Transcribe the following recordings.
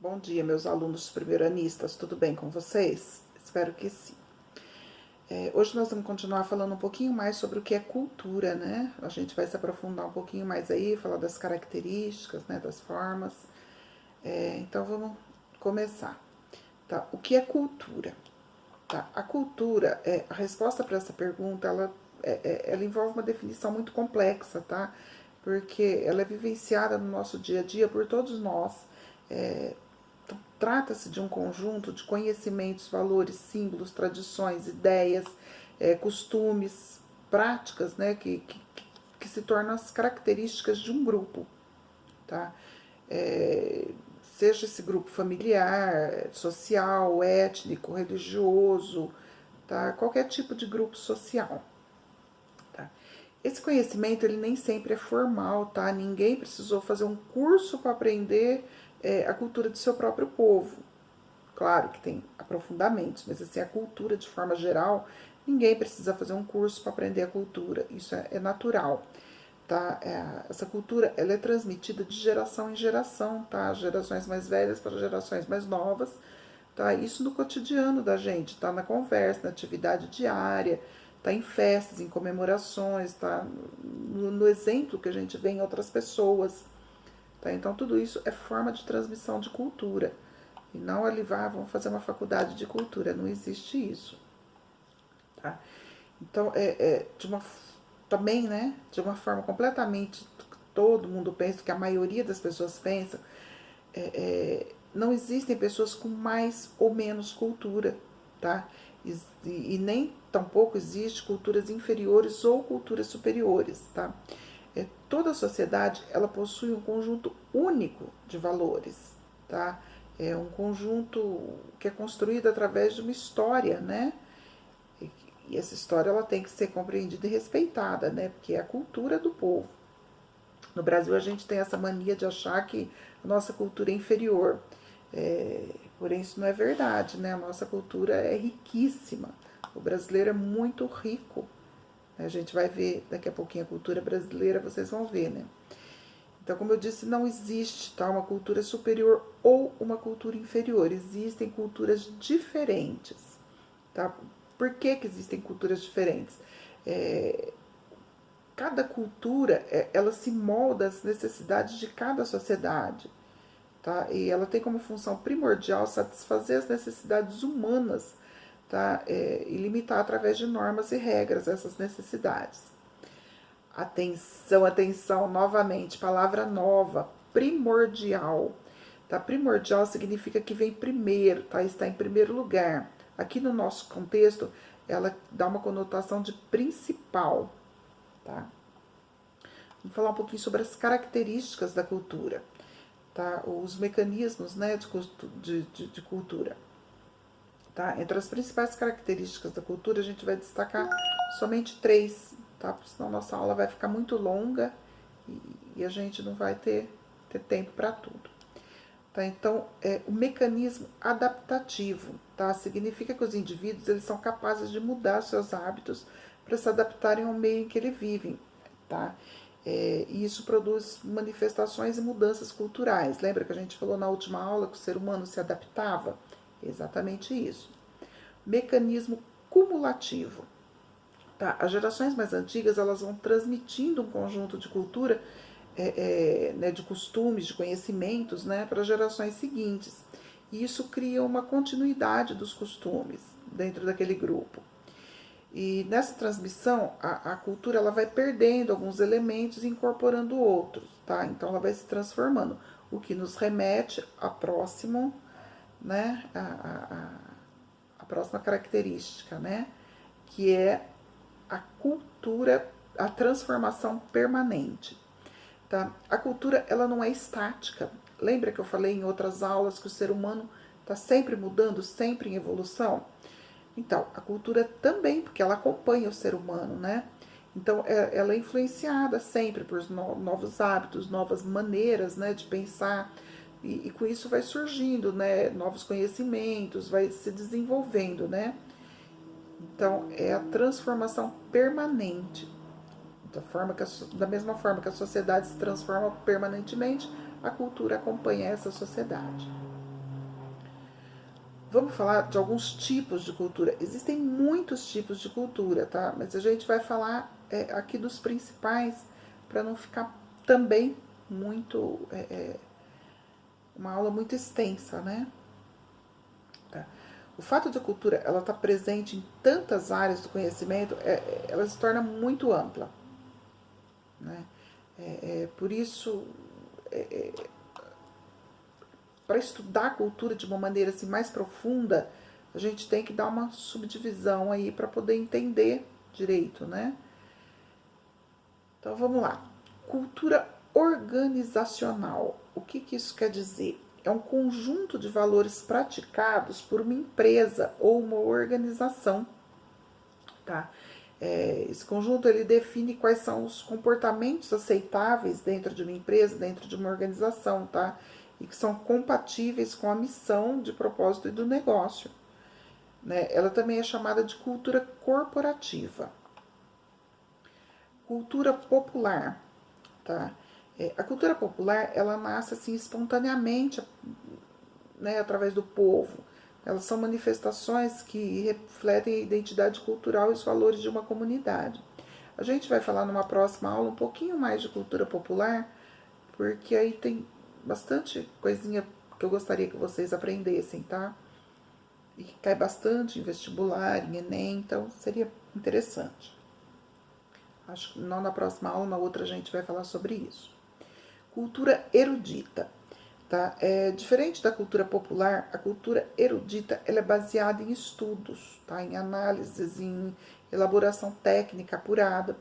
Bom dia, meus alunos primeiranistas, tudo bem com vocês? Espero que sim. Hoje nós vamos continuar falando um pouquinho mais sobre o que é cultura, né? A gente vai se aprofundar um pouquinho mais aí, falar das características, né, das formas. Então vamos começar. Tá? O que é cultura? Tá? A cultura, a resposta para essa pergunta, ela envolve uma definição muito complexa, tá? Porque ela é vivenciada no nosso dia a dia por todos nós. Trata-se de um conjunto de conhecimentos, valores, símbolos, tradições, ideias, costumes, práticas, né, que se tornam as características de um grupo, tá? Seja esse grupo familiar, social, étnico, religioso, tá? Qualquer tipo de grupo social. Tá? Esse conhecimento ele nem sempre é formal, tá? Ninguém precisou fazer um curso para aprender a cultura do seu próprio povo. Claro que tem aprofundamentos, mas assim, a cultura de forma geral, ninguém precisa fazer um curso para aprender a cultura, isso é natural. Tá? Essa cultura ela é transmitida de geração em geração, tá? Gerações mais velhas para gerações mais novas, tá? Isso no cotidiano da gente, tá? Na conversa, na atividade diária, tá? Em festas, em comemorações, tá? No exemplo que a gente vê em outras pessoas, tá? Então tudo isso é forma de transmissão de cultura. E não ali vamos fazer uma faculdade de cultura, não existe isso. Tá? Então, também, né, de uma forma completamente, todo mundo pensa, que a maioria das pessoas pensa, não existem pessoas com mais ou menos cultura, tá? E nem tampouco existe culturas inferiores ou culturas superiores, tá? Toda a sociedade, ela possui um conjunto único de valores, tá? É um conjunto que é construído através de uma história, né? E essa história ela tem que ser compreendida e respeitada, né? Porque é a cultura do povo. No Brasil a gente tem essa mania de achar que a nossa cultura é inferior. Porém isso não é verdade, né? A nossa cultura é riquíssima. O brasileiro é muito rico. A gente vai ver daqui a pouquinho a cultura brasileira, vocês vão ver, né? Então, como eu disse, não existe, tá, uma cultura superior ou uma cultura inferior. Existem culturas diferentes, tá? Por que existem culturas diferentes? Cada cultura, ela se molda às necessidades de cada sociedade, tá? E ela tem como função primordial satisfazer as necessidades humanas, tá? E limitar através de normas e regras essas necessidades. Atenção, atenção, novamente, palavra nova, primordial. Tá? Primordial significa que vem primeiro, tá? Está em primeiro lugar. Aqui no nosso contexto, ela dá uma conotação de principal. Tá? Vamos falar um pouquinho sobre as características da cultura, tá? Os mecanismos, né, de cultura. Tá? Entre as principais características da cultura, a gente vai destacar somente 3, tá? Porque senão nossa aula vai ficar muito longa e a gente não vai ter tempo para tudo. Tá? Então, o mecanismo adaptativo, tá? Significa que os indivíduos eles são capazes de mudar seus hábitos para se adaptarem ao meio em que eles vivem. Tá? E isso produz manifestações e mudanças culturais. Lembra que a gente falou na última aula que o ser humano se adaptava? Exatamente isso. Mecanismo cumulativo. Tá? As gerações mais antigas elas vão transmitindo um conjunto de cultura, né, de costumes, de conhecimentos, né, para gerações seguintes. E isso cria uma continuidade dos costumes dentro daquele grupo. E nessa transmissão, a cultura ela vai perdendo alguns elementos e incorporando outros, tá? Então ela vai se transformando, o que nos remete à próxima, né, a próxima característica, né, que é a cultura, a transformação permanente. Tá? A cultura ela não é estática. Lembra que eu falei em outras aulas que o ser humano está sempre mudando, sempre em evolução? Então, a cultura também, porque ela acompanha o ser humano, né? Então, ela é influenciada sempre por novos hábitos, novas maneiras, né, de pensar, e com isso vai surgindo, né, novos conhecimentos, vai se desenvolvendo, né? Então, é a transformação permanente. Da mesma forma que a sociedade se transforma permanentemente, a cultura acompanha essa sociedade. vamos falar de alguns tipos de cultura. Existem muitos tipos de cultura, tá? Mas a gente vai falar aqui dos principais, para não ficar também muito uma aula muito extensa, né? Tá? O fato de a cultura ela estar presente em tantas áreas do conhecimento, ela se torna muito ampla, né? Por isso, para estudar a cultura de uma maneira assim, mais profunda, a gente tem que dar uma subdivisão aí para poder entender direito, né? Então vamos lá. Cultura organizacional. O que isso quer dizer? É um conjunto de valores praticados por uma empresa ou uma organização, tá? Esse conjunto ele define quais são os comportamentos aceitáveis dentro de uma empresa, dentro de uma organização, tá? E que são compatíveis com a missão de propósito e do negócio, né? Ela também é chamada de cultura corporativa. Cultura popular, tá? A cultura popular, ela nasce assim espontaneamente, né, através do povo. Elas são manifestações que refletem a identidade cultural e os valores de uma comunidade. A gente vai falar numa próxima aula um pouquinho mais de cultura popular, porque aí tem bastante coisinha que eu gostaria que vocês aprendessem, tá? E que cai bastante em vestibular, em Enem, então seria interessante. Acho que não na próxima aula, na outra a gente vai falar sobre isso. Cultura erudita. Tá? Diferente da cultura popular, a cultura erudita ela é baseada em estudos, tá? Em análises, em elaboração técnica apurada.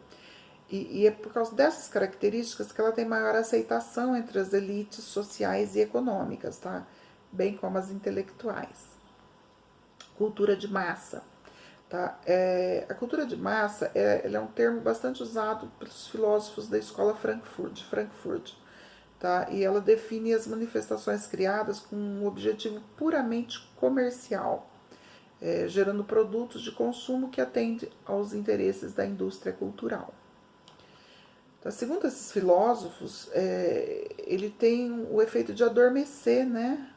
E é por causa dessas características que ela tem maior aceitação entre as elites sociais e econômicas, tá? Bem como as intelectuais. Cultura de massa. Tá? A cultura de massa ela é um termo bastante usado pelos filósofos da escola de Frankfurt. Tá? E ela define as manifestações criadas com um objetivo puramente comercial, gerando produtos de consumo que atendem aos interesses da indústria cultural. Então, segundo esses filósofos, ele tem o efeito de adormecer, né,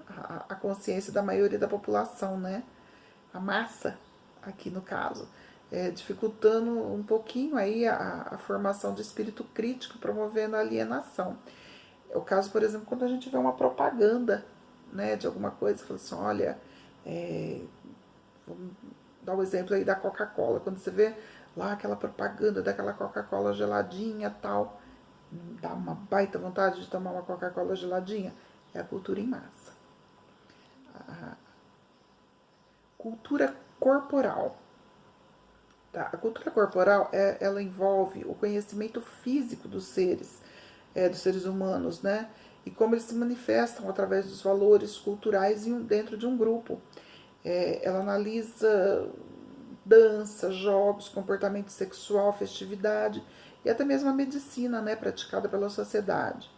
a consciência da maioria da população, né, a massa, aqui no caso, dificultando um pouquinho aí a formação de espírito crítico, promovendo a alienação. É o caso, por exemplo, quando a gente vê uma propaganda, né, de alguma coisa, fala assim, olha, vamos dar o exemplo aí da Coca-Cola, quando você vê lá aquela propaganda daquela Coca-Cola geladinha tal, dá uma baita vontade de tomar uma Coca-Cola geladinha, é a cultura em massa. A cultura corporal. Tá? A cultura corporal, ela envolve o conhecimento físico dos seres humanos, né? E como eles se manifestam através dos valores culturais dentro de um grupo. Ela analisa dança, jogos, comportamento sexual, festividade e até mesmo a medicina, né, praticada pela sociedade.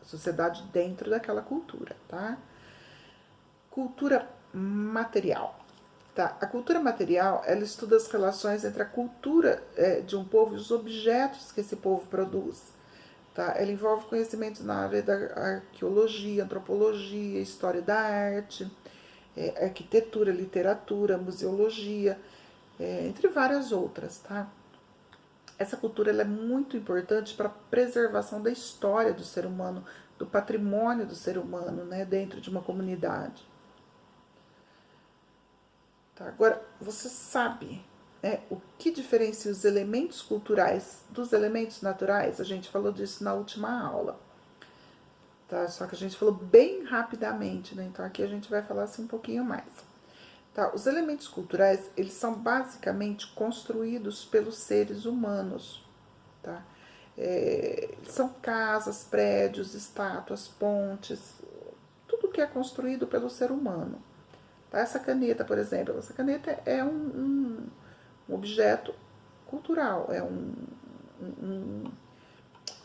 A sociedade dentro daquela cultura, tá? Cultura material. Tá? A cultura material, ela estuda as relações entre a cultura de um povo e os objetos que esse povo produz. Tá? Ela envolve conhecimentos na área da arqueologia, antropologia, história da arte, arquitetura, literatura, museologia, entre várias outras. Tá? Essa cultura ela é muito importante para a preservação da história do ser humano, do patrimônio do ser humano, né, dentro de uma comunidade. Tá? Agora, você sabe, né, o que diferencia os elementos culturais dos elementos naturais? A gente falou disso na última aula. Tá? Só que a gente falou bem rapidamente, né? Então aqui a gente vai falar assim um pouquinho mais. Tá? Os elementos culturais, eles são basicamente construídos pelos seres humanos. Tá? São casas, prédios, estátuas, pontes, tudo que é construído pelo ser humano. Tá? Essa caneta, por exemplo, essa caneta é um objeto cultural,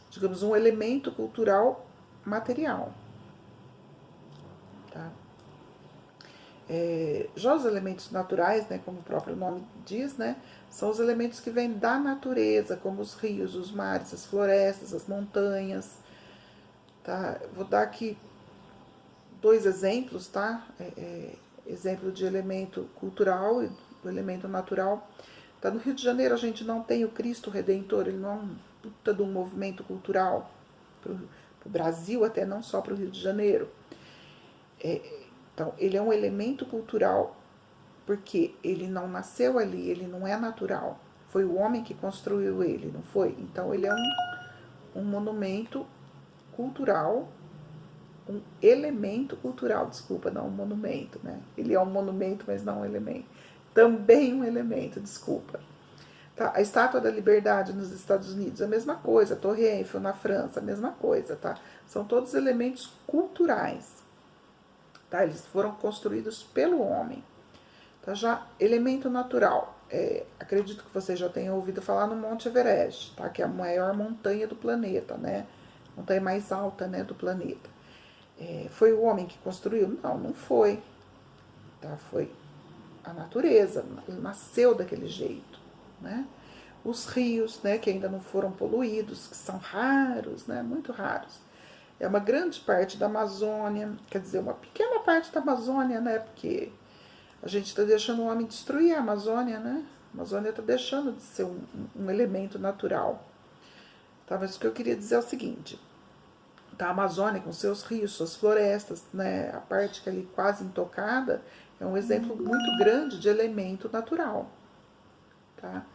digamos, um elemento cultural material. Tá? Já os elementos naturais, né, como o próprio nome diz, né, são os elementos que vêm da natureza, como os rios, os mares, as florestas, as montanhas. Tá? Vou dar aqui dois exemplos, tá? Exemplo de elemento cultural e do elemento natural. Tá, no Rio de Janeiro a gente não tem o Cristo Redentor, ele não é um puta de um movimento cultural para o Brasil, até não só para o Rio de Janeiro. Então, ele é um elemento cultural porque ele não nasceu ali, ele não é natural. Foi o homem que construiu ele, não foi? Então, ele é um monumento cultural, um elemento cultural, desculpa, não um monumento, né? Ele é um monumento, mas não um elemento. Também um elemento, desculpa. Tá? A Estátua da Liberdade nos Estados Unidos, a mesma coisa. A Torre Eiffel na França, a mesma coisa, tá? São todos elementos culturais, tá? Eles foram construídos pelo homem. Tá? Já elemento natural, acredito que vocês já tenham ouvido falar no Monte Everest, tá? Que é a maior montanha do planeta, né? Montanha mais alta, né, do planeta. Foi o homem que construiu? Não, não foi. Tá? Foi a natureza, ele nasceu daquele jeito, né? Os rios, né, que ainda não foram poluídos, que são raros, né, muito raros. É uma grande parte da Amazônia, quer dizer, uma pequena parte da Amazônia, né, porque a gente está deixando o homem destruir a Amazônia, né? A Amazônia está deixando de ser um elemento natural. Tá? Mas o que eu queria dizer é o seguinte: tá? A Amazônia, com seus rios, suas florestas, né, a parte que é ali quase intocada, é um exemplo muito grande de elemento natural. Tá?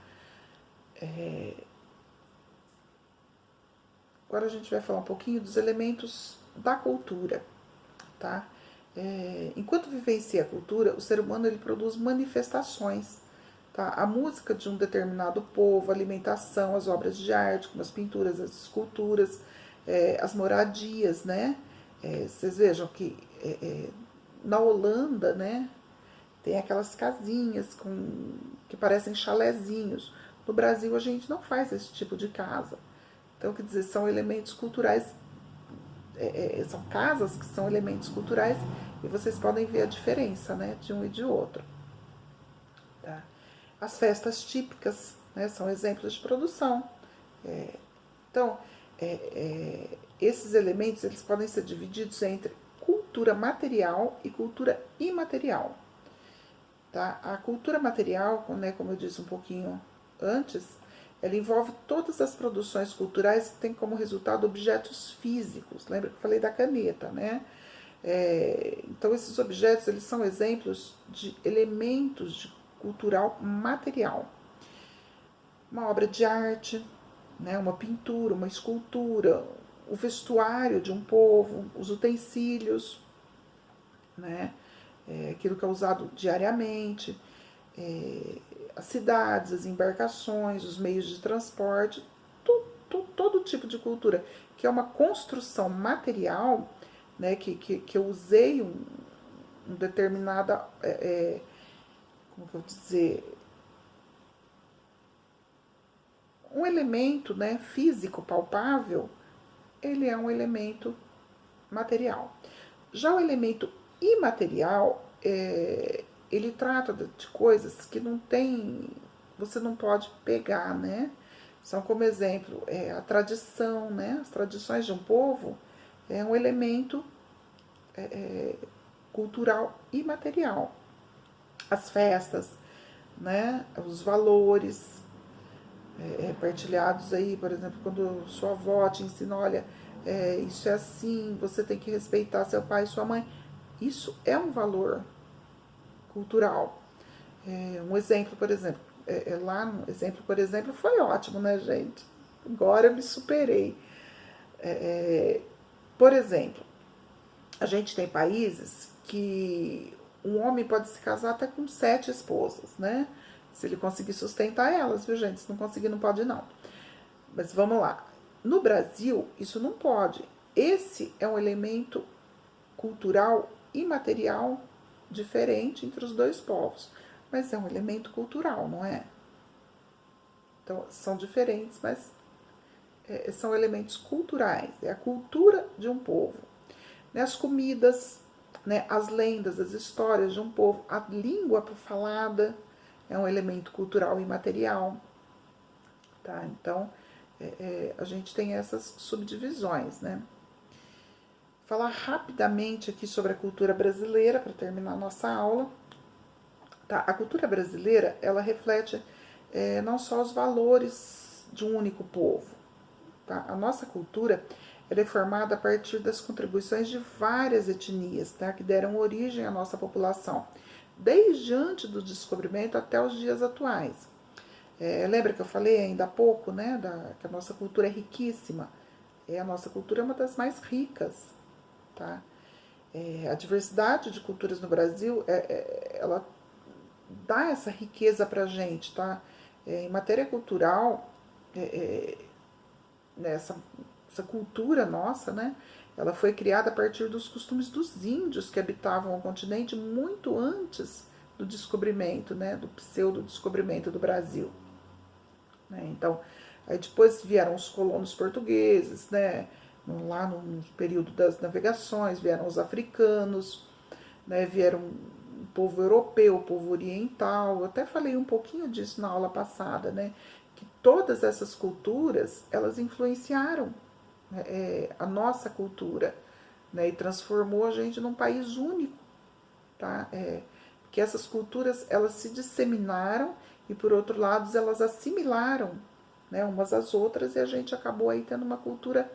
Agora a gente vai falar um pouquinho dos elementos da cultura. Tá? Enquanto vivencia a cultura, o ser humano ele produz manifestações. Tá? A música de um determinado povo, a alimentação, as obras de arte, como as pinturas, as esculturas, as moradias, né? Vocês vejam que na Holanda, né, tem aquelas casinhas que parecem chalezinhos. No Brasil a gente não faz esse tipo de casa. Então, quer dizer, são elementos culturais, são casas que são elementos culturais e vocês podem ver a diferença, né, de um e de outro. Tá? As festas típicas, né, são exemplos de produção. Então, esses elementos eles podem ser divididos entre cultura material e cultura imaterial. Tá? A cultura material, né, como eu disse um pouquinho antes, ela envolve todas as produções culturais que têm como resultado objetos físicos. Lembra que eu falei da caneta, né? Então, esses objetos eles são exemplos de elementos de cultural material. Uma obra de arte, né? Uma pintura, uma escultura, o vestuário de um povo, os utensílios, né? Aquilo que é usado diariamente, as cidades, as embarcações, os meios de transporte, todo tipo de cultura, que é uma construção material, né, que eu usei um determinada, como que eu vou dizer, um elemento, né, físico, palpável, ele é um elemento material. Já o elemento imaterial, ele trata de coisas que não tem, você não pode pegar, né? São como exemplo, a tradição, né? As tradições de um povo é um elemento cultural imaterial. As festas, né? Os valores partilhados aí, por exemplo, quando sua avó te ensina, olha, isso é assim, você tem que respeitar seu pai e sua mãe. Isso é um valor cultural. Um exemplo, por exemplo, lá no exemplo, por exemplo, foi ótimo, né, gente? Agora eu me superei. Por exemplo, a gente tem países que um homem pode se casar até com 7 esposas, né? Se ele conseguir sustentar elas, viu, gente? Se não conseguir, não pode, não. Mas vamos lá. No Brasil, isso não pode. Esse é um elemento cultural imaterial diferente entre os dois povos. Mas é um elemento cultural, não é? Então, são diferentes, mas são elementos culturais. É a cultura de um povo. As comidas, né, as lendas, as histórias de um povo, a língua falada é um elemento cultural imaterial. Tá? Então, a gente tem essas subdivisões, né? falar rapidamente aqui sobre a cultura brasileira, para terminar a nossa aula. Tá? A cultura brasileira, ela reflete não só os valores de um único povo. Tá? A nossa cultura ela é formada a partir das contribuições de várias etnias, tá? Que deram origem à nossa população, desde antes do descobrimento até os dias atuais. Lembra que eu falei ainda há pouco, né, que a nossa cultura é riquíssima? A nossa cultura é uma das mais ricas, tá? A diversidade de culturas no Brasil, ela dá essa riqueza pra gente, tá? Em matéria cultural, essa cultura nossa, né? Ela foi criada a partir dos costumes dos índios que habitavam o continente muito antes do descobrimento, né? Do pseudo-descobrimento do Brasil. Né? Então, aí depois vieram os colonos portugueses, né? Lá no período das navegações, vieram os africanos, né? Vieram o povo europeu, o povo oriental. Eu até falei um pouquinho disso na aula passada, né? Que todas essas culturas, elas influenciaram a nossa cultura, né? E transformou a gente num país único, tá? Porque essas culturas, elas se disseminaram e, por outro lado, elas assimilaram, né, umas às outras, e a gente acabou aí tendo uma cultura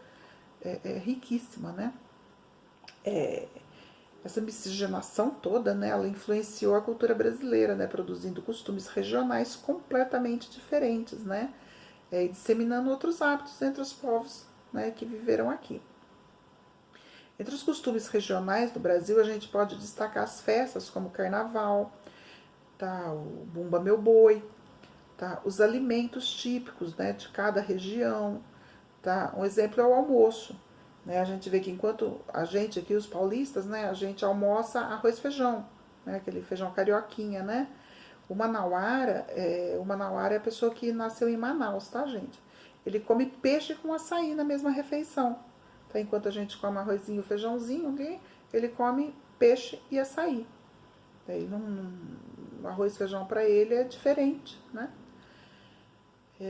riquíssima, né? Essa miscigenação toda, né, ela influenciou a cultura brasileira, né, produzindo costumes regionais completamente diferentes, né, e disseminando outros hábitos entre os povos, né, que viveram aqui. Entre os costumes regionais do Brasil, a gente pode destacar as festas como o Carnaval, tá, o Bumba Meu Boi, tá, os alimentos típicos, né, de cada região. Tá? Um exemplo é o almoço. Né? A gente vê que enquanto a gente aqui, os paulistas, né, a gente almoça arroz e feijão, né, aquele feijão carioquinha, né? O manauara é a pessoa que nasceu em Manaus, tá, gente? Ele come peixe com açaí na mesma refeição. Tá? Enquanto a gente come arrozinho e feijãozinho, ele come peixe e açaí. Daí o arroz e feijão para ele é diferente, né?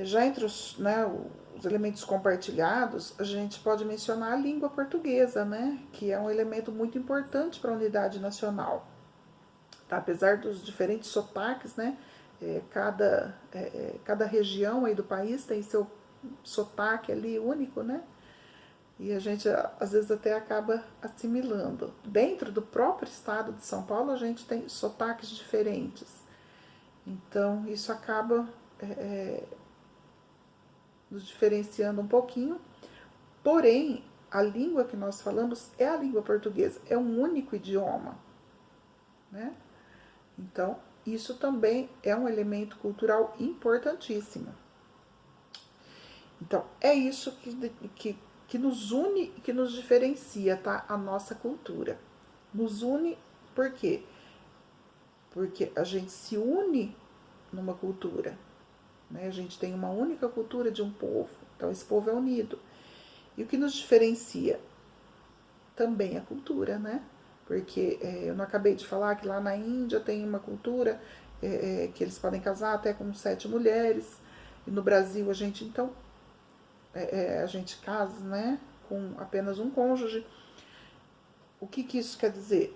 Já entre os elementos compartilhados, a gente pode mencionar a língua portuguesa, né, que é um elemento muito importante para a unidade nacional. Tá? Apesar dos diferentes sotaques, né, cada região aí do país tem seu sotaque ali único, né, e a gente às vezes até acaba assimilando. Dentro do próprio estado de São Paulo, a gente tem sotaques diferentes. Então, isso acaba nos diferenciando um pouquinho, porém, a língua que nós falamos é a língua portuguesa, é um único idioma, né? Então, isso também é um elemento cultural importantíssimo. Então, é isso que nos une e que nos diferencia, tá? A nossa cultura. Nos une por quê? Porque a gente se une numa cultura, né? A gente tem uma única cultura de um povo, então esse povo é unido. E o que nos diferencia? Também a cultura, né? Porque eu não acabei de falar que lá na Índia tem uma cultura que eles podem casar até com 7 mulheres, e no Brasil a gente, então, a gente casa, né, com apenas um cônjuge. O que isso quer dizer?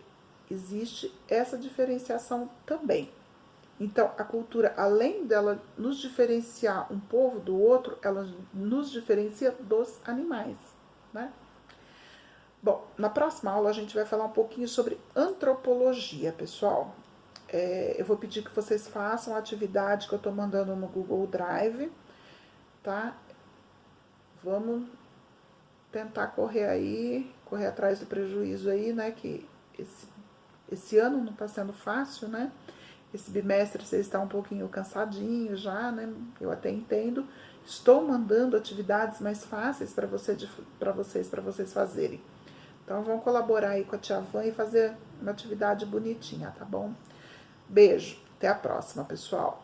Existe essa diferenciação também. Então, a cultura, além dela nos diferenciar um povo do outro, ela nos diferencia dos animais, né? Bom, na próxima aula a gente vai falar um pouquinho sobre antropologia, pessoal. Eu vou pedir que vocês façam a atividade que eu estou mandando no Google Drive, tá? Vamos tentar correr atrás do prejuízo aí, né? Que esse ano não está sendo fácil, né? Esse bimestre vocês estão um pouquinho cansadinhos já, né? Eu até entendo. Estou mandando atividades mais fáceis para vocês fazerem. Então, vão colaborar aí com a tia Van e fazer uma atividade bonitinha, tá bom? Beijo, até a próxima, pessoal.